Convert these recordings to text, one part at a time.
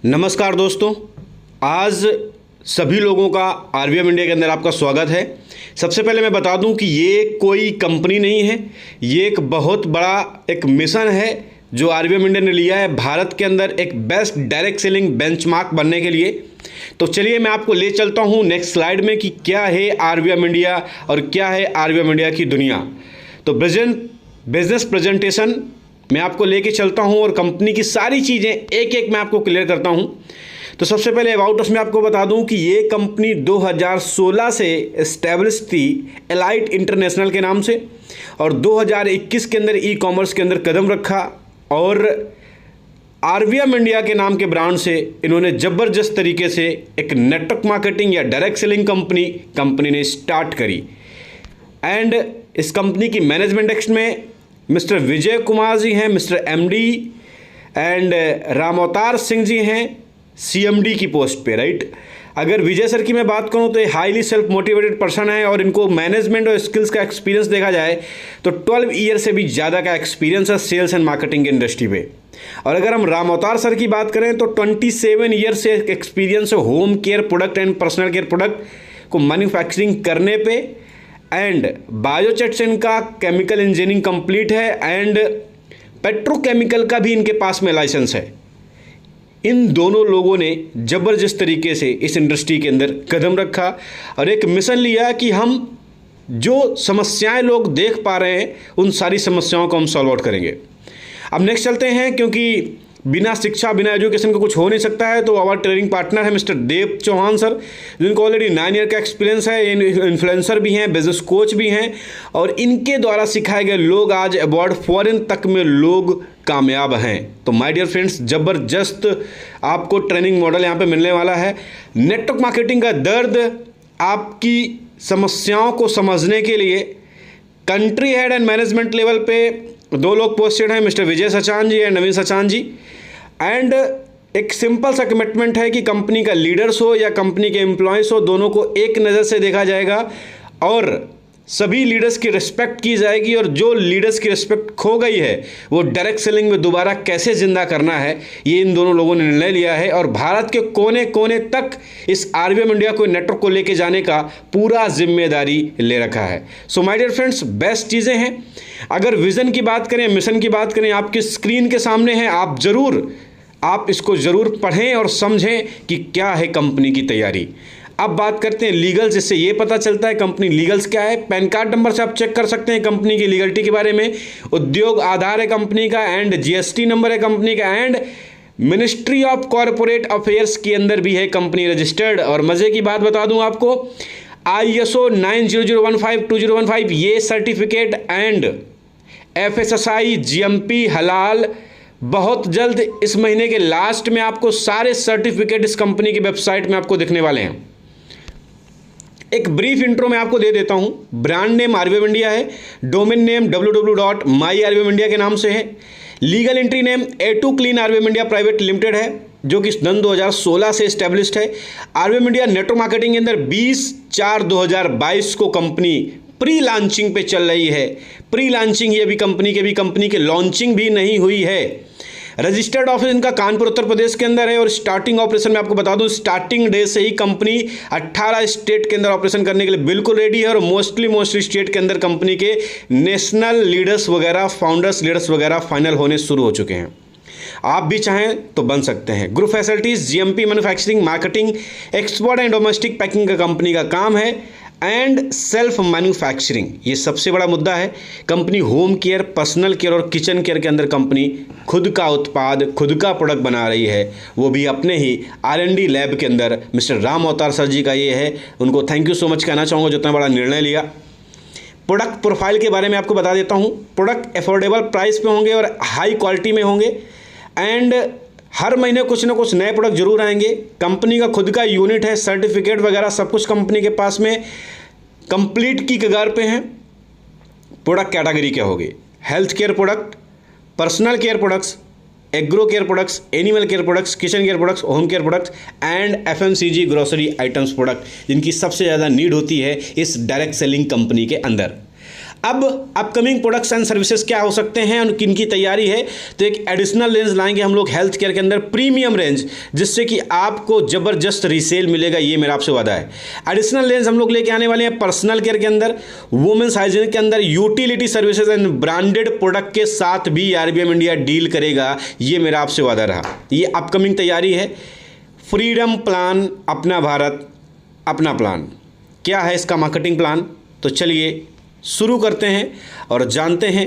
नमस्कार दोस्तों, आज सभी लोगों का आरवीएम इंडिया के अंदर आपका स्वागत है। सबसे पहले मैं बता दूं कि ये कोई कंपनी नहीं है, ये एक बहुत बड़ा एक मिशन है जो आरवीएम इंडिया ने लिया है भारत के अंदर एक बेस्ट डायरेक्ट सेलिंग बेंचमार्क बनने के लिए। तो चलिए मैं आपको ले चलता हूं नेक्स्ट स्लाइड में कि क्या है आरवीएम इंडिया और क्या है आरवीएम इंडिया की दुनिया। तो बिजनेस प्रेजेंटेशन मैं आपको लेके चलता हूं और कंपनी की सारी चीज़ें एक एक मैं आपको क्लियर करता हूं। तो सबसे पहले अबाउट अस में आपको बता दूं कि ये कंपनी 2016 से एस्टेब्लिश थी एलाइट इंटरनेशनल के नाम से, और 2021 के अंदर ई कॉमर्स के अंदर कदम रखा और आरवीएम इंडिया के नाम के ब्रांड से इन्होंने ज़बरदस्त तरीके से एक नेटवर्क मार्केटिंग या डायरेक्ट सेलिंग कंपनी ने स्टार्ट करी। एंड इस कंपनी की मैनेजमेंट एक्ट में मिस्टर विजय कुमार जी हैं, mister MD, and Ramavatar Singh ji हैं सीएमडी की पोस्ट पे, राइट। अगर विजय सर की मैं बात करूं तो ये हाईली सेल्फ मोटिवेटेड पर्सन है और इनको मैनेजमेंट और स्किल्स का एक्सपीरियंस देखा जाए तो 12 ईयर से भी ज़्यादा का एक्सपीरियंस है सेल्स एंड मार्केटिंग की इंडस्ट्री पे। और अगर हम रामअवतार सर की बात करें तो 27 ईयर से एक्सपीरियंस है home care product and personal care product को मैन्युफैक्चरिंग करने पे, एंड बायोचेट से इनका केमिकल इंजीनियरिंग कंप्लीट है एंड पेट्रोकेमिकल का भी इनके पास में लाइसेंस है। इन दोनों लोगों ने ज़बरदस्त तरीके से इस इंडस्ट्री के अंदर कदम रखा और एक मिशन लिया कि हम जो समस्याएं लोग देख पा रहे हैं उन सारी समस्याओं को हम सॉल्व आउट करेंगे। अब नेक्स्ट चलते हैं, क्योंकि बिना शिक्षा बिना एजुकेशन का कुछ हो नहीं सकता है। तो हमारे ट्रेनिंग पार्टनर है मिस्टर देव चौहान सर, जिनको ऑलरेडी 9 ईयर का एक्सपीरियंस है, इन्फ्लुएंसर भी हैं, बिजनेस कोच भी हैं, और इनके द्वारा सिखाए गए लोग आज अबॉर्ड फॉरेन तक में लोग कामयाब हैं। तो माय डियर फ्रेंड्स, ज़बरदस्त आपको ट्रेनिंग मॉडल यहाँ पे मिलने वाला है। नेटवर्क मार्केटिंग का दर्द आपकी समस्याओं को समझने के लिए country head and management level पे 2 लोग पोस्टेड हैं, mister Vijay Sachan ji and Naveen Sachan ji. And एक सिंपल सा कमिटमेंट है कि कंपनी का लीडर्स हो या कंपनी के एम्प्लॉयज़ हो, दोनों को एक नज़र से देखा जाएगा और सभी लीडर्स की रिस्पेक्ट की जाएगी, और जो लीडर्स की रिस्पेक्ट खो गई है वो डायरेक्ट सेलिंग में दोबारा कैसे ज़िंदा करना है, ये इन दोनों लोगों ने निर्णय लिया है। और भारत के कोने कोने तक इस आरवीएम इंडिया को नेटवर्क को लेके जाने का पूरा जिम्मेदारी ले रखा है। So my dear friends, best चीज़ें हैं। अगर विज़न की बात करें, मिशन की बात करें, आपकी स्क्रीन के सामने है, आप इसको ज़रूर पढ़ें और समझें कि क्या है कंपनी की तैयारी। अब बात करते हैं लीगल्स, जिससे ये पता चलता है कंपनी लीगल्स क्या है। पैन कार्ड नंबर से आप चेक कर सकते हैं कंपनी की लीगलिटी के बारे में। उद्योग आधार है कंपनी का, एंड जीएसटी नंबर है कंपनी का, and ministry of corporate affairs के अंदर भी है कंपनी रजिस्टर्ड। और मज़े की बात बता दूं आपको, ISO 90015215 ये सर्टिफिकेट एंड FSSAI GMP हलाल बहुत जल्द इस महीने के लास्ट में आपको सारे सर्टिफिकेट इस कंपनी की वेबसाइट में आपको दिखने वाले हैं। एक ब्रीफ इंट्रो मैं आपको दे देता हूं। ब्रांड नेम आरवीएम इंडिया है, डोमेन नेम www.myrvmindia के नाम से है, legal entry name A2 clean RVM India private limited है, जो कि सन 2016 से एस्टेब्लिश्ड है। आरवीएम इंडिया नेटवर्क मार्केटिंग के अंदर 20/4/2022 को कंपनी प्री लॉन्चिंग पे चल रही है। प्री लॉन्चिंग ये भी कंपनी के लॉन्चिंग भी नहीं हुई है। रजिस्टर्ड ऑफिस इनका कानपुर उत्तर प्रदेश के अंदर है, और स्टार्टिंग ऑपरेशन में आपको बता दूं स्टार्टिंग डे से ही कंपनी 18 स्टेट के अंदर ऑपरेशन करने के लिए बिल्कुल रेडी है, और मोस्टली स्टेट के अंदर कंपनी के नेशनल लीडर्स वगैरह, फाउंडर्स लीडर्स वगैरह फाइनल होने शुरू हो चुके हैं। आप भी चाहें तो बन सकते हैं। Group facilities GMP manufacturing, marketing, export and domestic packing का कंपनी का काम है, एंड सेल्फ मैन्युफैक्चरिंग ये सबसे बड़ा मुद्दा है। Company home care, personal care और किचन केयर के अंदर कंपनी खुद का उत्पाद, खुद का प्रोडक्ट बना रही है, वो भी अपने ही R&D लैब के अंदर। मिस्टर रामअवतार सर जी का ये है, उनको थैंक यू सो मच कहना चाहूँगा जो इतना बड़ा निर्णय लिया। प्रोडक्ट प्रोफाइल के बारे में आपको बता देता हूँ। प्रोडक्ट अफोर्डेबल प्राइस पे होंगे और हाई क्वालिटी में होंगे, एंड हर महीने कुछ ना कुछ नए प्रोडक्ट जरूर आएंगे। कंपनी का खुद का यूनिट है, सर्टिफिकेट वगैरह सब कुछ कंपनी के पास में कंप्लीट की कगार पे हैं। प्रोडक्ट कैटेगरी क्या होगी? Health care product, personal care products, agro care products, animal care products, kitchen care products, home care products and FMCG grocery items product, जिनकी सबसे ज़्यादा नीड होती है इस डायरेक्ट सेलिंग कंपनी के अंदर। अब अपकमिंग प्रोडक्ट्स एंड सर्विसेज क्या हो सकते हैं और किन की तैयारी है, तो एक एडिशनल रेंज लाएंगे हम लोग हेल्थ केयर के अंदर, प्रीमियम रेंज, जिससे कि आपको ज़बरदस्त रीसेल मिलेगा, ये मेरा आपसे वादा है। एडिशनल रेंज हम लोग लेके आने वाले हैं पर्सनल केयर के अंदर, वुमेन्स हाइजीन के अंदर, utility services and branded product के साथ भी आरबीएम इंडिया डील करेगा, ये मेरा आपसे वादा रहा। ये अपकमिंग तैयारी है। फ्रीडम प्लान, अपना भारत अपना प्लान, क्या है इसका मार्केटिंग प्लान, तो चलिए शुरू करते हैं और जानते हैं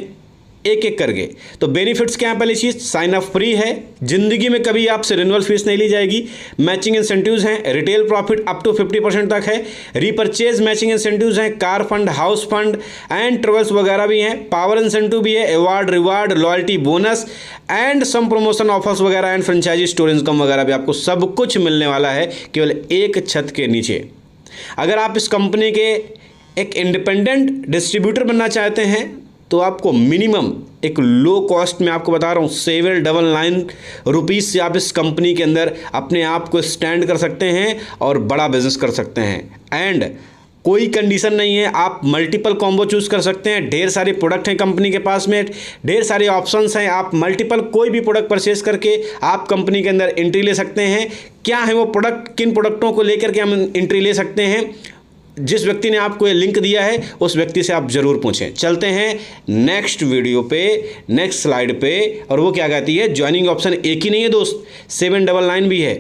एक एक करके। तो बेनिफिट्स क्या है, पहली चीज़ साइन अप फ्री है, ज़िंदगी में कभी आपसे रिन्यूअल फीस नहीं ली जाएगी। मैचिंग इंसेंटिव्स हैं, रिटेल प्रॉफिट अप टू 50% तक है, रीपर्चेज मैचिंग इंसेंटिव्स हैं, car fund, house fund and travels वगैरह भी हैं, पावर इंसेंटिव भी है, award, reward, loyalty bonus and some promotion offers वगैरह एंड फ्रेंचाइजी स्टोर इनकम वगैरह भी, आपको सब कुछ मिलने वाला है केवल एक छत के नीचे। अगर आप इस कंपनी के एक इंडिपेंडेंट डिस्ट्रीब्यूटर बनना चाहते हैं तो आपको मिनिमम एक लो कॉस्ट में, आपको बता रहा हूँ, 799 रुपीज़ से आप इस कंपनी के अंदर अपने आप को स्टैंड कर सकते हैं और बड़ा बिजनेस कर सकते हैं। एंड कोई कंडीशन नहीं है, आप मल्टीपल कॉम्बो चूज़ कर सकते हैं, ढेर सारे प्रोडक्ट हैं कंपनी के पास में, ढेर सारे ऑप्शंस हैं, आप मल्टीपल कोई भी प्रोडक्ट परचेज करके आप कंपनी के अंदर एंट्री ले सकते हैं। क्या है वो प्रोडक्ट, किन प्रोडक्टों को लेकर के हम एंट्री ले सकते हैं, जिस व्यक्ति ने आपको ये लिंक दिया है उस व्यक्ति से आप ज़रूर पूछें। चलते हैं नेक्स्ट वीडियो पे, नेक्स्ट स्लाइड पे, और वो क्या कहती है, ज्वाइनिंग ऑप्शन एक ही नहीं है दोस्त, 799 भी है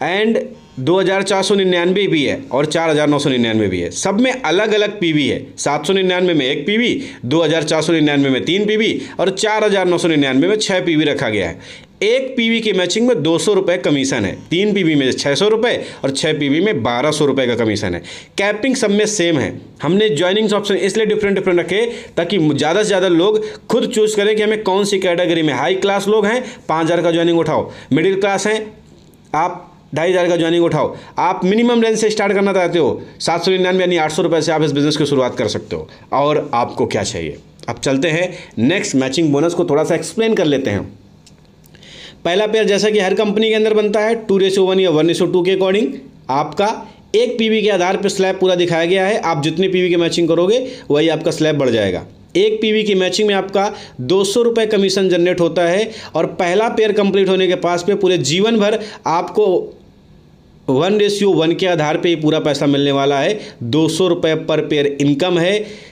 एंड 2499 भी है और 4999 भी है। सब में अलग अलग पीवी है, 799 में एक पीवी, 2499 में 3 पीवी और 4999 में 6 पीवी रखा गया है। एक पीवी की मैचिंग में 200 रुपये कमीशन है, 3 पीवी में 600 रुपये और 6 पीवी में 1200 रुपये का कमीशन है। कैपिंग सब में सेम है। हमने ज्वाइनिंग्स ऑप्शन इसलिए डिफरेंट रखे ताकि ज़्यादा से ज़्यादा लोग खुद चूज़ करें कि हमें कौन सी कैटेगरी में। हाई क्लास लोग हैं 5000 का ज्वाइनिंग उठाओ, मिडिल क्लास हैं आप 2500 का ज्वाइनिंग उठाओ, आप मिनिमम रेंज से स्टार्ट करना चाहते हो 799 यानी 800 रुपये से आप इस बिज़नेस की शुरुआत कर सकते हो। और आपको क्या चाहिए, अब चलते हैं नेक्स्ट मैचिंग बोनस को थोड़ा सा एक्सप्लेन कर लेते हैं। पहला पेयर जैसा कि हर कंपनी के अंदर बनता है 2:1 या 1:2 के अकॉर्डिंग आपका एक पीवी के आधार पर स्लैब पूरा दिखाया गया है। आप जितने पीवी की मैचिंग करोगे वही आपका स्लैब बढ़ जाएगा। एक पीवी की मैचिंग में आपका 200 रुपये कमीशन जनरेट होता है और पहला पेयर कंप्लीट होने के पास पे पूरे जीवन भर आपको 1:1 के आधार पे ही पूरा पैसा मिलने वाला है। 200 रुपये पर पेयर इनकम है।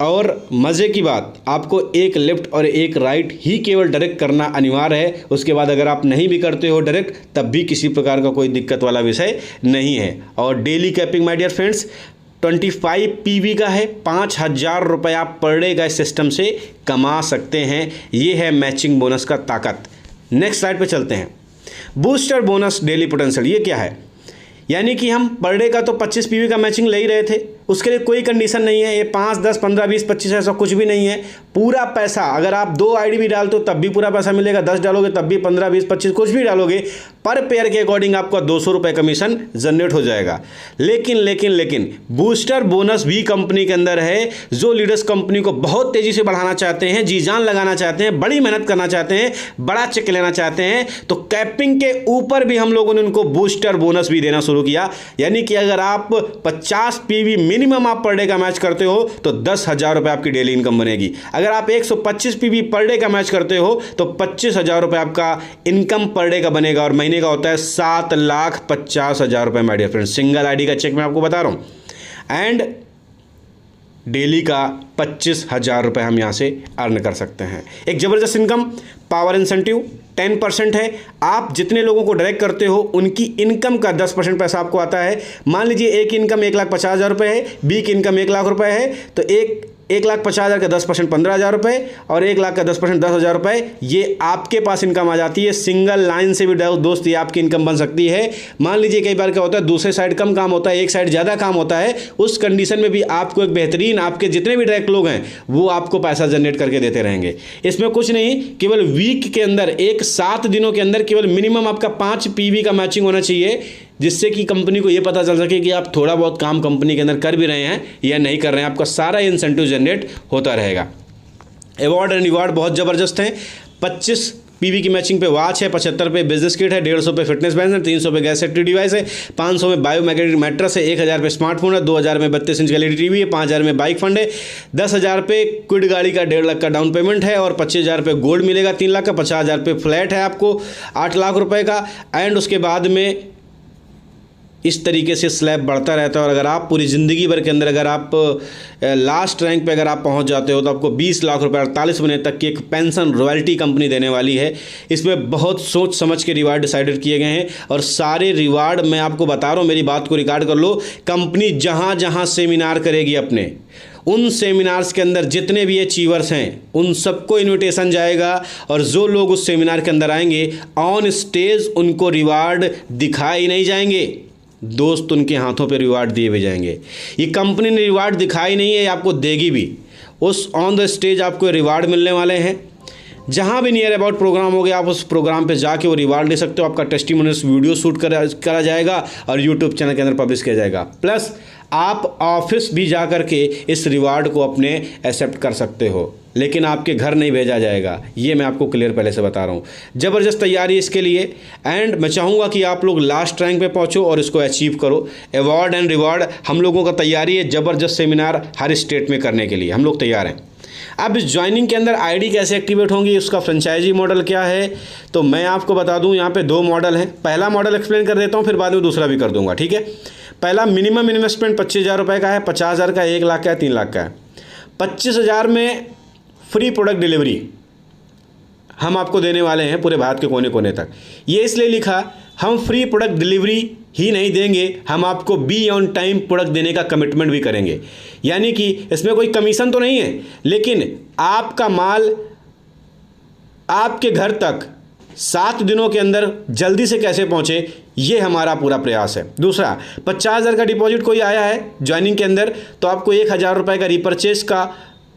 और मज़े की बात, आपको एक लेफ्ट और एक राइट ही केवल डायरेक्ट करना अनिवार्य है। उसके बाद अगर आप नहीं भी करते हो डायरेक्ट तब भी किसी प्रकार का कोई दिक्कत वाला विषय नहीं है। और daily capping my dear friends 25 PV का है, 5000 रुपये आप पर डे का इस सिस्टम से कमा सकते हैं। ये है मैचिंग बोनस का ताकत। नेक्स्ट स्लाइड पे चलते हैं। बूस्टर बोनस डेली पोटेंशियल, ये क्या है, यानी कि हम पर डे का तो 25 पीवी का मैचिंग ले ही रहे थे, उसके लिए कोई कंडीशन नहीं है। ये 5, 10, 15, 20, 25 ऐसा कुछ भी नहीं है। पूरा पैसा अगर आप 2 आईडी भी डालते हो तब भी पूरा पैसा मिलेगा, 10 डालोगे तब भी 15, 20, 25 कुछ भी डालोगे पर पेयर के अकॉर्डिंग आपका 200 रुपये कमीशन जनरेट हो जाएगा। लेकिन बूस्टर बोनस भी कंपनी के अंदर है। जो लीडर्स कंपनी को बहुत तेज़ी से बढ़ाना चाहते हैं, जी जान लगाना चाहते हैं, बड़ी मेहनत करना चाहते हैं, बड़ा चेक लेना चाहते हैं, तो कैपिंग के ऊपर भी हम लोगों ने उनको बूस्टर बोनस भी देना शुरू किया। यानी कि अगर आप 50 पीवी मिनिमम आप पर डे का मैच करते हो तो 10,000 रुपये आपकी डेली इनकम बनेगी। अगर आप 125 पीवी पर डे का मैच करते हो तो 25,000 रुपये आपका इनकम पर डे का बनेगा और महीने का होता है 7,50,000 रुपये my dear friends. Single ID का चेक मैं आपको बता रहा हूं। एंड डेली का 25,000 रुपये हम यहाँ से अर्न कर सकते हैं। एक ज़बरदस्त इनकम। पावर इंसेंटिव 10% है। आप जितने लोगों को डायरेक्ट करते हो उनकी इनकम का 10% पैसा आपको आता है। मान लीजिए ए की इनकम 1,50,000 रुपये है, बी की इनकम 1,00,000 रुपये है, तो 1,50,000 का 10% 15,000 रुपये और 1,00,000 का 10% 10,000 रुपये, ये आपके पास इनकम आ जाती है। सिंगल लाइन से भी दोस्त ये आपकी इनकम बन सकती है। मान लीजिए कई बार क्या होता है, दूसरे साइड कम काम होता है, एक साइड ज़्यादा काम होता है, उस कंडीशन में भी आपको एक बेहतरीन, आपके जितने भी डायरेक्ट लोग हैं वो आपको पैसा जनरेट करके देते रहेंगे। इसमें कुछ नहीं, केवल वीक के अंदर, एक 7 दिनों के अंदर केवल मिनिमम आपका 5 पीवी का मैचिंग होना चाहिए, जिससे कि कंपनी को ये पता चल सके कि आप थोड़ा बहुत काम कंपनी के अंदर कर भी रहे हैं या नहीं कर रहे हैं। आपका सारा इंसेंटिव जनरेट होता रहेगा। अवार्ड एंड रिवार्ड बहुत ज़बरदस्त हैं। 25 पीवी की मैचिंग पे वॉच है, 75 पे बिजनेस किट है, 150 पे फिटनेस बैंड है, 300 पे गैस सेफ्टी डिवाइस है, 500 में बायोमैग्नेटिक मैट्रेस है, 1000 पे स्मार्टफोन है, 2000 में 32 इंच का एलईडी टीवी है, 5000 में बाइक फंड है, 10,000 पे क्विड गाड़ी का 1.5 लाख का डाउन पेमेंट है और 25,000 पे गोल्ड मिलेगा 3 लाख का, 50,000 पे फ्लैट है आपको 8 लाख रुपए का। एंड उसके बाद में इस तरीके से स्लैब बढ़ता रहता है और अगर आप पूरी ज़िंदगी भर के अंदर अगर आप लास्ट रैंक पे अगर आप पहुंच जाते हो तो आपको 20 लाख रुपए 48 महीने तक की एक पेंशन रॉयल्टी कंपनी देने वाली है। इसमें बहुत सोच समझ के रिवार्ड डिसाइडेड किए गए हैं और सारे रिवार्ड मैं आपको बता रहा हूँ, मेरी बात को रिकॉर्ड कर लो। कंपनी जहाँ जहाँ सेमिनार करेगी अपने, उन सेमिनार्स के अंदर जितने भी अचीवर्स हैं उन सबको इनविटेशन जाएगा और जो लोग उस सेमिनार के अंदर आएंगे ऑन स्टेज उनको रिवार्ड दिखाए नहीं जाएंगे, दोस्त उनके हाथों पे रिवार्ड दिए भी जाएंगे। ये कंपनी ने रिवार्ड दिखाई नहीं है, आपको देगी भी। उस ऑन द स्टेज आपको रिवार्ड मिलने वाले हैं। जहाँ भी नियर अबाउट प्रोग्राम हो गया आप उस प्रोग्राम पे जाके वो रिवार्ड ले सकते हो। आपका टेस्टिमोनियल्स वीडियो शूट करा जाएगा और यूट्यूब चैनल के अंदर पब्लिश किया जाएगा। प्लस आप ऑफिस भी जा कर के इस रिवार्ड को अपने एक्सेप्ट कर सकते हो, लेकिन आपके घर नहीं भेजा जाएगा। ये मैं आपको क्लियर पहले से बता रहा हूँ। ज़बरदस्त तैयारी इसके लिए एंड मैं चाहूँगा कि आप लोग लास्ट रैंक पे पहुँचो और इसको अचीव करो। अवार्ड एंड रिवार्ड हम लोगों का तैयारी है, ज़बरदस्त सेमिनार हर स्टेट में करने के लिए हम लोग तैयार हैं। अब इस ज्वाइनिंग के अंदर आईडी कैसे एक्टिवेट होंगी, उसका फ्रेंचाइजी मॉडल क्या है, तो मैं आपको बता दूं यहाँ पे 2 मॉडल हैं। पहला मॉडल एक्सप्लेन कर देता हूँ, फिर बाद में दूसरा भी कर दूंगा, ठीक है। पहला मिनिमम इन्वेस्टमेंट 25,000 रुपये का है, 50,000 का, 1 लाख का है, 3 लाख का है। 25,000 में फ्री प्रोडक्ट डिलीवरी हम आपको देने वाले हैं पूरे भारत के कोने कोने तक। ये इसलिए लिखा, हम फ्री प्रोडक्ट डिलीवरी ही नहीं देंगे, हम आपको बी ऑन टाइम प्रोडक्ट देने का कमिटमेंट भी करेंगे। यानी कि इसमें कोई कमीशन तो नहीं है, लेकिन आपका माल आपके घर तक 7 दिनों के अंदर जल्दी से कैसे पहुंचे, ये हमारा पूरा प्रयास है। दूसरा, 50,000 का डिपॉजिट कोई आया है ज्वाइनिंग के अंदर तो आपको 1,000 रुपये का रिपर्चेस का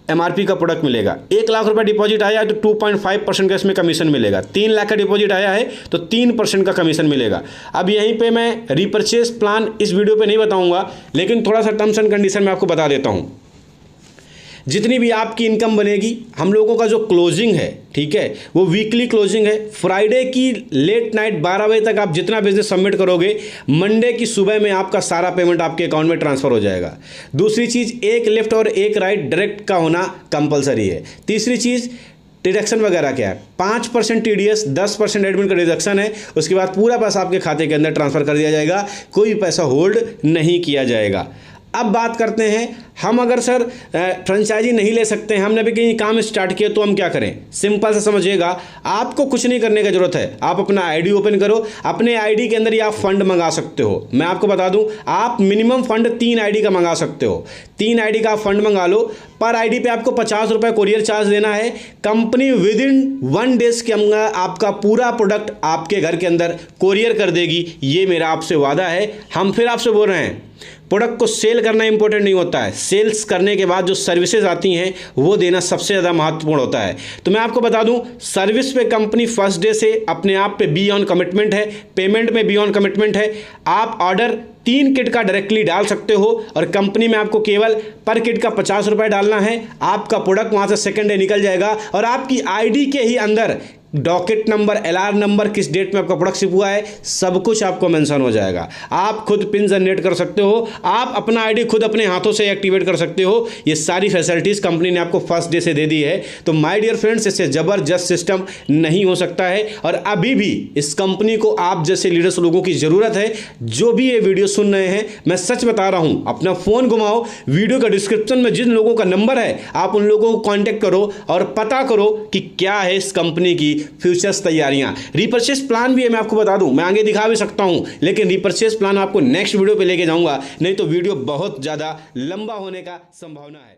MRP का प्रोडक्ट मिलेगा। 1 लाख रुपया डिपॉजिट आया है तो 2.5% का इसमें कमीशन मिलेगा। 3 लाख का डिपॉजिट आया है तो 3% का कमीशन मिलेगा। अब यहीं पे मैं रिपर्चेस प्लान इस वीडियो पे नहीं बताऊंगा, लेकिन थोड़ा सा टर्म्स एंड कंडीशन मैं आपको बता देता हूँ। जितनी भी आपकी इनकम बनेगी, हम लोगों का जो क्लोजिंग है, ठीक है, वो वीकली क्लोजिंग है। फ्राइडे की लेट नाइट 12 बजे तक आप जितना बिजनेस सबमिट करोगे, मंडे की सुबह में आपका सारा पेमेंट आपके अकाउंट में ट्रांसफर हो जाएगा। दूसरी चीज़, 1 लेफ्ट और 1 राइट डायरेक्ट का होना कंपलसरी है। तीसरी चीज़, डिडक्शन वगैरह क्या है, 5% TDS, 10% एडमिन का डिडक्शन है। उसके बाद पूरा पैसा आपके खाते के अंदर ट्रांसफ़र कर दिया जाएगा, कोई पैसा होल्ड नहीं किया जाएगा। अब बात करते हैं, हम अगर सर फ्रेंचाइजी नहीं ले सकते हैं, हमने अभी कहीं काम स्टार्ट किया तो हम क्या करें। सिंपल से समझिएगा, आपको कुछ नहीं करने की जरूरत है। आप अपना आईडी ओपन करो, अपने आईडी के अंदर ही आप फंड मंगा सकते हो। मैं आपको बता दूं, आप मिनिमम फंड 3 आईडी का मंगा सकते हो। 3 आईडी का आप फंड मंगा लो। पर आईडी पे आपको 50 रुपये कोरियर चार्ज देना है। कंपनी विद इन 1 डेज के अंदर आपका पूरा प्रोडक्ट आपके घर के अंदर कोरियर कर देगी। ये मेरा आपसे वादा है। हम फिर आपसे बोल रहे हैं, प्रोडक्ट को सेल करना इंपॉर्टेंट नहीं होता है, सेल्स करने के बाद जो सर्विसेज आती हैं वो देना सबसे ज़्यादा महत्वपूर्ण होता है। तो मैं आपको बता दूं, सर्विस पे कंपनी फर्स्ट डे से अपने आप पे बी ऑन कमिटमेंट है, पेमेंट में बी ऑन कमिटमेंट है। आप ऑर्डर 3 किट का डायरेक्टली डाल सकते हो और कंपनी में आपको केवल पर किट का 50 रुपये डालना है। आपका प्रोडक्ट वहाँ से सेकेंड डे निकल जाएगा और आपकी आईडी के ही अंदर डॉकेट नंबर, LR नंबर, किस डेट में आपका प्रोडक्ट शिप हुआ है, सब कुछ आपको मेंशन हो जाएगा। आप खुद पिन जनरेट कर सकते हो, आप अपना आईडी खुद अपने हाथों से एक्टिवेट कर सकते हो। ये सारी फैसिलिटीज़ कंपनी ने आपको फर्स्ट डे से दे दी है। तो माय डियर फ्रेंड्स, इससे ज़बरदस्त सिस्टम नहीं हो सकता है और अभी भी इस कंपनी को आप जैसे लीडर्स लोगों की ज़रूरत है। जो भी ये वीडियो सुन रहे हैं, मैं सच बता रहा हूँ, अपना फ़ोन घुमाओ, वीडियो का डिस्क्रिप्शन में जिन लोगों का नंबर है आप उन लोगों को कॉन्टैक्ट करो और पता करो कि क्या है इस कंपनी की फ्यूचर्स तैयारियां। रिपर्चेस प्लान भी है, मैं आपको बता दूं, मैं आगे दिखा भी सकता हूं, लेकिन रिपर्चेस प्लान आपको नेक्स्ट वीडियो पे लेके जाऊंगा, नहीं तो वीडियो बहुत ज़्यादा लंबा होने का संभावना है।